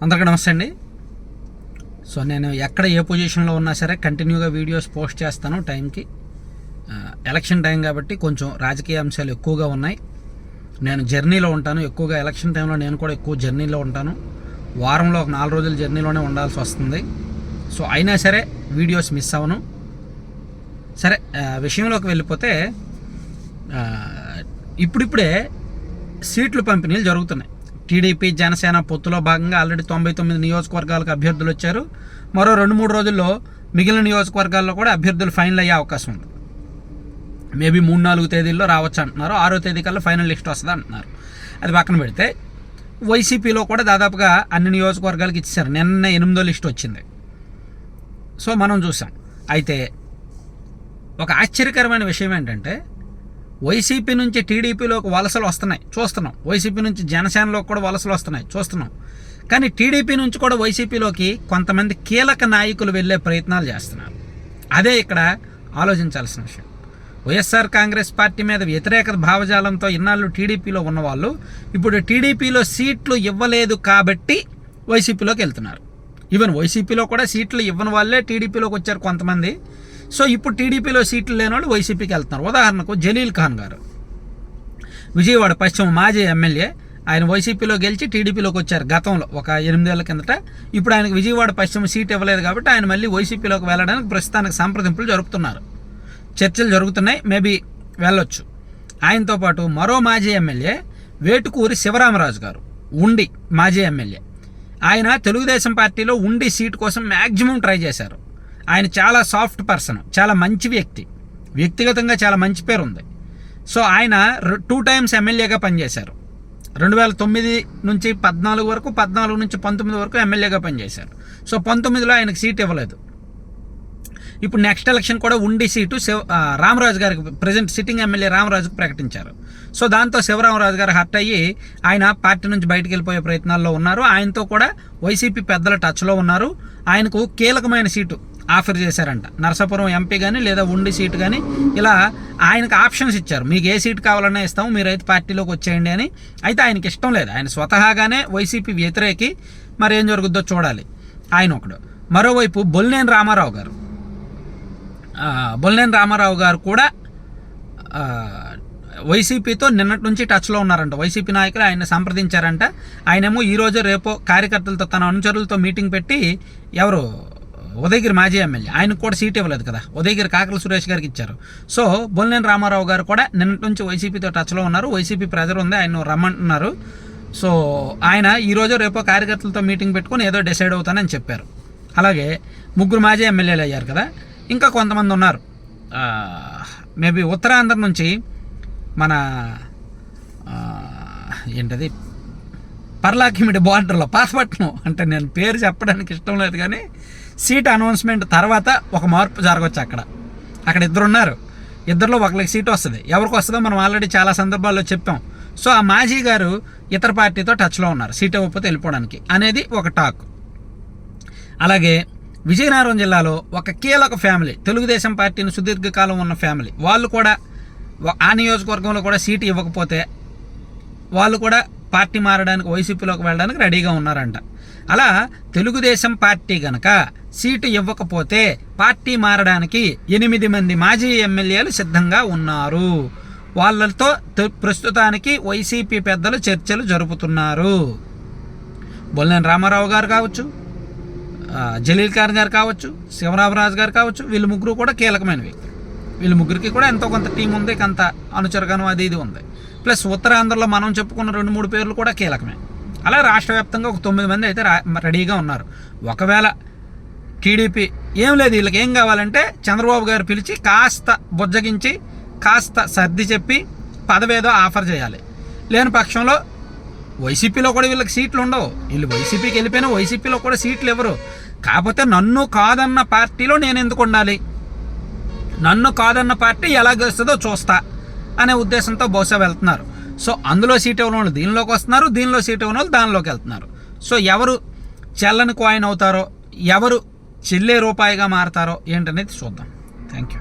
అందరికీ నమస్తే అండి. సో నేను ఎక్కడ ఏ పొజిషన్లో ఉన్నా సరే కంటిన్యూగా వీడియోస్ పోస్ట్ చేస్తాను టైంకి. ఎలక్షన్ టైం కాబట్టి కొంచెం రాజకీయ అంశాలు ఎక్కువగా ఉన్నాయి. నేను జర్నీలో ఉంటాను ఎక్కువగా. ఎలక్షన్ టైంలో నేను కూడా ఎక్కువ జర్నీలో ఉంటాను. వారంలో ఒక 4 రోజులు జర్నీలోనే ఉండాల్సి వస్తుంది. సో అయినా సరే వీడియోస్ మిస్ అవ్వను. సరే, విషయంలోకి వెళ్ళిపోతే ఇప్పుడిప్పుడే సీట్లు పంపిణీలు జరుగుతున్నాయి. టీడీపీ జనసేన పొత్తులో భాగంగా ఆల్రెడీ 99 నియోజకవర్గాలకు అభ్యర్థులు వచ్చారు. మరో 2-3 రోజుల్లో మిగిలిన నియోజకవర్గాల్లో కూడా అభ్యర్థులు ఫైనల్ అయ్యే అవకాశం ఉంది. మేబీ 3-4 తేదీల్లో రావచ్చు అంటున్నారు. 6వ తేదీ కల్లా ఫైనల్ లిస్ట్ వస్తుంది అంటున్నారు. అది పక్కన పెడితే వైసీపీలో కూడా దాదాపుగా అన్ని నియోజకవర్గాలకు ఇచ్చేసారు. నిన్న 8వ లిస్ట్ వచ్చింది. సో మనం చూసాం. అయితే ఒక ఆశ్చర్యకరమైన విషయం ఏంటంటే వైసీపీ నుంచి టీడీపీలోకి వలసలు వస్తున్నాయి, చూస్తున్నాం. వైసీపీ నుంచి జనసేనలోకి కూడా వలసలు వస్తున్నాయి, చూస్తున్నాం. కానీ టీడీపీ నుంచి కూడా వైసీపీలోకి కొంతమంది కీలక నాయకులు వెళ్ళే ప్రయత్నాలు చేస్తున్నారు. అదే ఇక్కడ ఆలోచించాల్సిన విషయం. వైఎస్ఆర్ కాంగ్రెస్ పార్టీ మీద వ్యతిరేక భావజాలంతో ఇన్నాళ్ళు టీడీపీలో ఉన్నవాళ్ళు ఇప్పుడు టీడీపీలో సీట్లు ఇవ్వలేదు కాబట్టి వైసీపీలోకి వెళ్తున్నారు. ఈవెన్ వైసీపీలో కూడా సీట్లు ఇవ్వని వాళ్ళే టీడీపీలోకి వచ్చారు కొంతమంది. సో ఇప్పుడు టీడీపీలో సీట్లు లేని వాళ్ళు వైసీపీకి వెళ్తున్నారు. ఉదాహరణకు జలీల్ ఖాన్ గారు, విజయవాడ పశ్చిమ మాజీ ఎమ్మెల్యే. ఆయన వైసీపీలో గెలిచి టీడీపీలోకి వచ్చారు గతంలో ఒక 8 ఏళ్ల కిందట. ఇప్పుడు ఆయనకు విజయవాడ పశ్చిమ సీట్ ఇవ్వలేదు కాబట్టి ఆయన మళ్ళీ వైసీపీలోకి వెళ్ళడానికి ప్రస్తుతానికి సంప్రదింపులు జరుపుతున్నారు, చర్చలు జరుగుతున్నాయి. మేబీ వెళ్ళొచ్చు. ఆయనతో పాటు మరో మాజీ ఎమ్మెల్యే వేటుకూరి శివరామరాజు గారు, ఉండి మాజీ ఎమ్మెల్యే. ఆయన తెలుగుదేశం పార్టీలో ఉండి సీటు కోసం మ్యాక్సిమం ట్రై చేశారు. ఆయన చాలా సాఫ్ట్ పర్సన్, చాలా మంచి వ్యక్తి, వ్యక్తిగతంగా చాలా మంచి పేరు ఉంది. సో ఆయన 2 టైమ్స్ ఎమ్మెల్యేగా పనిచేశారు. 2009 నుంచి 14 వరకు, 14 నుంచి 19 వరకు ఎమ్మెల్యేగా పనిచేశారు. సో 19లో ఆయనకు సీట్ ఇవ్వలేదు. ఇప్పుడు నెక్స్ట్ ఎలక్షన్ కూడా ఉండి సీటు రామరాజు గారికి, ప్రజెంట్ సిట్టింగ్ ఎమ్మెల్యే రామరాజుకు ప్రకటించారు. సో దాంతో శివరామరాజు గారు హర్ట్ అయ్యి ఆయన పార్టీ నుంచి బయటకు వెళ్ళిపోయే ప్రయత్నాల్లో ఉన్నారు. ఆయనతో కూడా వైసీపీ పెద్దల టచ్లో ఉన్నారు. ఆయనకు కీలకమైన సీటు ఆఫర్ చేశారంట. నరసాపురం ఎంపీ కానీ లేదా ఉండి సీటు కానీ, ఇలా ఆయనకు ఆప్షన్స్ ఇచ్చారు. మీకు ఏ సీటు కావాలన్నా ఇస్తాము, మీరైతే పార్టీలోకి వచ్చేయండి అని. అయితే ఆయనకి ఇష్టం లేదు. ఆయన స్వతహాగానే వైసీపీ వ్యతిరేకి. మరి ఏం జరుగుద్దో చూడాలి. ఆయన ఒకడు. మరోవైపు బొల్లినేని రామారావు గారు కూడా వైసీపీతో నిన్నటి నుంచి టచ్లో ఉన్నారంట. వైసీపీ నాయకులు ఆయన సంప్రదించారంట. ఆయనేమో ఈరోజు రేపో కార్యకర్తలతో, తన అనుచరులతో మీటింగ్ పెట్టి, ఎవరు ఉదయగిరి మాజీ ఎమ్మెల్యే, ఆయనకు కూడా సీట్ ఇవ్వలేదు కదా, ఉదయగిరి కాకల సురేష్ గారికి ఇచ్చారు. సో బొల్లినేని రామారావు గారు కూడా నిన్నటి నుంచి వైసీపీతో టచ్లో ఉన్నారు. వైసీపీ ప్రెజర్ ఉంది, ఆయన రమ్మంటున్నారు. సో ఆయన ఈరోజు రేపో కార్యకర్తలతో మీటింగ్ పెట్టుకొని ఏదో డిసైడ్ అవుతానని చెప్పారు. అలాగే 3 మాజీ ఎమ్మెల్యేలు అయ్యారు కదా. ఇంకా కొంతమంది ఉన్నారు. మేబీ ఉత్తరాంధ్ర నుంచి మన ఏంటది పర్లాకిమిడి బార్డర్లో పాతపట్నం, అంటే నేను పేరు చెప్పడానికి ఇష్టం లేదు కానీ సీట్ అనౌన్స్మెంట్ తర్వాత ఒక మార్పు జరగవచ్చు. అక్కడ 2 ఉన్నారు. 2లో ఒకరికి సీటు వస్తుంది. ఎవరికి వస్తుందో మనం ఆల్రెడీ చాలా సందర్భాల్లో చెప్పాం. సో ఆ మాజీ గారు ఇతర పార్టీతో టచ్లో ఉన్నారు, సీట్ ఇవ్వకపోతే వెళ్ళిపోవడానికి అనేది ఒక టాక్. అలాగే విజయనగరం జిల్లాలో ఒక కీలక ఫ్యామిలీ, తెలుగుదేశం పార్టీని సుదీర్ఘకాలం ఉన్న ఫ్యామిలీ, వాళ్ళు కూడా ఆ నియోజకవర్గంలో కూడా సీటు ఇవ్వకపోతే వాళ్ళు కూడా పార్టీ మారడానికి, వైసీపీలోకి వెళ్ళడానికి రెడీగా ఉన్నారంట. అలా తెలుగుదేశం పార్టీ కనుక సీటు ఇవ్వకపోతే పార్టీ మారడానికి 8 మంది మాజీ ఎమ్మెల్యేలు సిద్ధంగా ఉన్నారు. వాళ్ళతో ప్రస్తుతానికి వైసీపీ పెద్దలు చర్చలు జరుపుతున్నారు. బొల్లినేని రామారావు గారు కావచ్చు, జలీల్ ఖాన్ గారు కావచ్చు, శివరామరాజు గారు కావచ్చు, వీళ్ళు 3 కూడా కీలకమైన వ్యక్తులు. వీళ్ళు 3కి కూడా ఎంతో కొంత టీం ఉంది, కొంత అనుచరగానం అది ఇది ఉంది. ప్లస్ ఉత్తరాంధ్రలో మనం చెప్పుకున్న 2-3 పేర్లు కూడా కీలకమే. అలా రాష్ట్ర వ్యాప్తంగా ఒక 9 మంది అయితే రెడీగా ఉన్నారు. ఒకవేళ టీడీపీ ఏం లేదు, వీళ్ళకి ఏం కావాలంటే చంద్రబాబు గారు పిలిచి కాస్త బుజ్జగించి, కాస్త సర్ది చెప్పి పదవేదో ఆఫర్ చేయాలి. లేని పక్షంలో వైసీపీలో కూడా వీళ్ళకి సీట్లు ఉండవు. వీళ్ళు వైసీపీకి వెళ్ళిపోయినా వైసీపీలో కూడా సీట్లు ఇవ్వరు. కాకపోతే నన్ను కాదన్న పార్టీలో నేను ఎందుకు ఉండాలి, నన్ను కాదన్న పార్టీ ఎలా గెలుస్తుందో చూస్తా అనే ఉద్దేశంతో బహుశా వెళ్తున్నారు. సో అందులో సీట్ ఇవ్వని వాళ్ళు దీనిలోకి వస్తున్నారు, దీనిలో సీట్ ఇవ్వని వాళ్ళు దానిలోకి వెళ్తున్నారు. సో ఎవరు చెల్లని కాయిన్ అవుతారో, ఎవరు చెల్లే రూపాయిగా మారతారో ఏంటనేది చూద్దాం. Thank you.